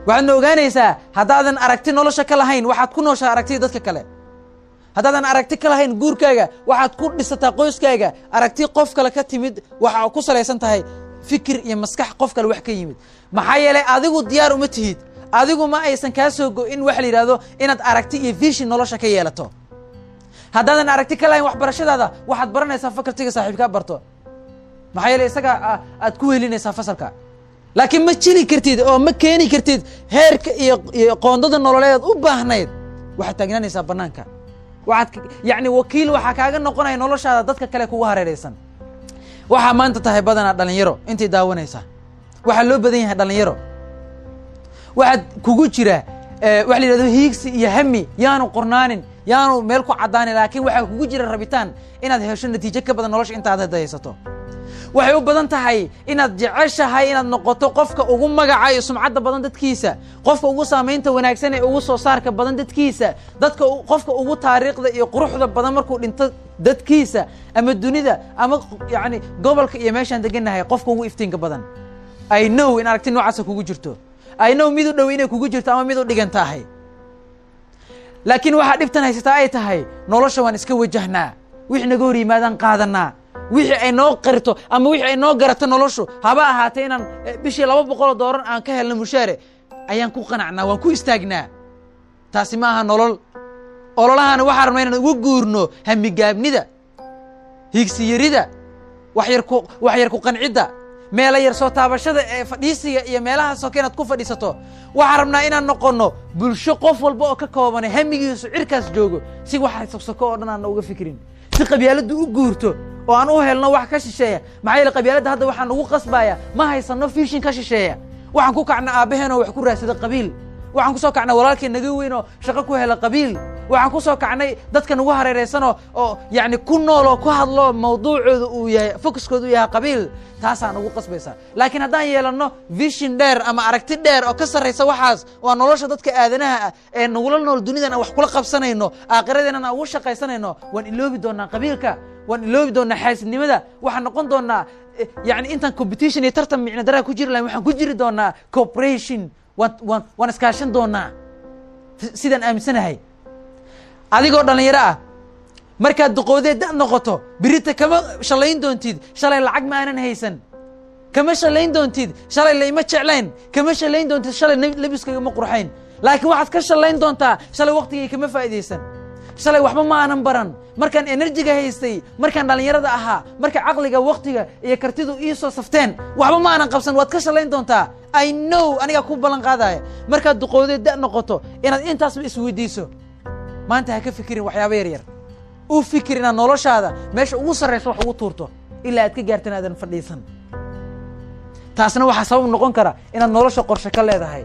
waxaad ogaanaysaa haddaadan aragti nolosha ka lahayn waxaad ku nooshaa aragtida dadka kale haddaadan aragti ka lahayn guurkaaga waxaad ku dhisataa qoyskaaga aragti qof kale ka timid waxa ku salaysan tahay fikir iyo maskax qof kale wax ka yimid maxaa yeelay adigu diyaar uma tihid adigu ma aysan kaa soo go'in wax la yiraahdo inaad aragti iyo vision nolosha ka yeelato haddaadan aragti ka lahayn waxbarashadaada waxaad baranaysaa fakartiga saaxiibkaa barto maxaa yeelay isaga aad ku helinaysaa fasalka laakiin ma jili kartid oo ma keeni kartid heerka iyo qoondada nololeed u baahnayd waxaad taagnaanaysaa banaanka waxaad yani wakiil waxa kaaga noqonaya noloshaada dadka kale kugu hareeraysan waxa maanta tahay badana dhalinyaro intii daawanaysa waxa loo badan yahay dhalinyaro waxaad kugu jira wax la yiraahdo hiigsi iyo hami yaanu qornaanin yaanu meel ku cadaan laakiin waxa kugu jira rabitaan inaad hesho natiijo ka badan nolosha inta aad haysato waxay u badan tahay inaad jeceshahay inaad noqoto qofka ugu magaca iyo sumcadda badan dadkiisa qofka ugu saameynta wanaagsan ee ugu soo saarka badan dadkiisa qofka ugu taariikhda iyo quruxda badan markuu dhinto dadkiisa ama dunida ama yani gobolka iyo meeshaan deganahay qofka ugu iftiinka badan I know in aragti noocaas kugu jirto I know mid u dhow inay kugu jirto ama mid u dhigan tahay laakiin waxa dhibtan haysata ay tahay nolosha waan iska wajahnaa wixii naga hor yimaadaan qaadanaa wixii ay noo qarto ama wixii ay noo garato noloshu haba ahaatee inaan bishii $200 aan ka helno mushaare ayaan ku qanacnaa waan ku istaagnaa taasi ma aha nolol ololahan waxa rabnaa inaan ugu guurno hamigaabnida higsi yarida wax yar ku qancidda meela yar soo taabashada ee fadhiisiga iyo meelaha soo keenad ku fadhiisato waxa rabnaa inaan noqono bulsho qof walba oo ka kooban hamigiisu cirkaas joogo si waxa sogsoko oo dhan aan uga fikirin si qabyaaladu u guurto oo aan u helno wax ka shisheeya maxay la qabyaalada hadda waxaan ugu qasbaya ma haysano vision ka shisheeya waxaan ku kacna aabaheeno wax ku raasada qabiil waxaan ku soo kacna walaalkeen naga weyn oo shaqo ku hela qabiil waxaan ku soo kacnay dadka nagu hareeraysan oo yani ku nool oo ku hadlo mawduucooda uu yahay focuskooda uu yahay qabiil taasaan ugu qasbaysa laakiin haddaan yeelano vision dheer ama aragti dheer oo ka sarreysa waxaas waa nolosha dadka aadanaha ah ee nagula nool dunidan aan wax kula qabsanayno aakhiradeena aan ugu shaqaysanayno waan iloobi doonaa qabiilka waan iloobi doonaa xaasidnimada waxaan noqon doonaa yani intaan competition iyo tartan micno daraa ku jiri lahayn waxaan ku jiri doonaa cooperation waan iskaashan doonaa sidaan aaminsanahay adigoo dhalinyaro ah markaad duqoodeed dad noqoto birita kama shalayn doontid shalay lacag ma aanan haysan kama shalayn doontid shalay layma jeclayn kama shalayn doontid shalay labiskayga ma qurxayn laakiin waxaad ka shalayn doontaa shalay waqtigay kama faa'iidaysan shalay waxba ma aanan baran markaan enerjiga haystay markaan dhalinyarada ahaa marka caqliga waqtiga iyo kartidu ii soo safteen waxba ma aanan qabsan waad ka shalayn doontaa I know aniga ku ballan qaadaya markaad duqoodeed dad noqoto inaad intaasba isweydiiso maanta ha ka fikirin waxyaabo yar yar u fikir inaad noloshaada meesha ugu sarreyso wax ugu tuurto ilaa aad ka gaartan aadan fadhiisan taasna waxaa sabab noqon kara inaad nolosha qorshe ka leedahay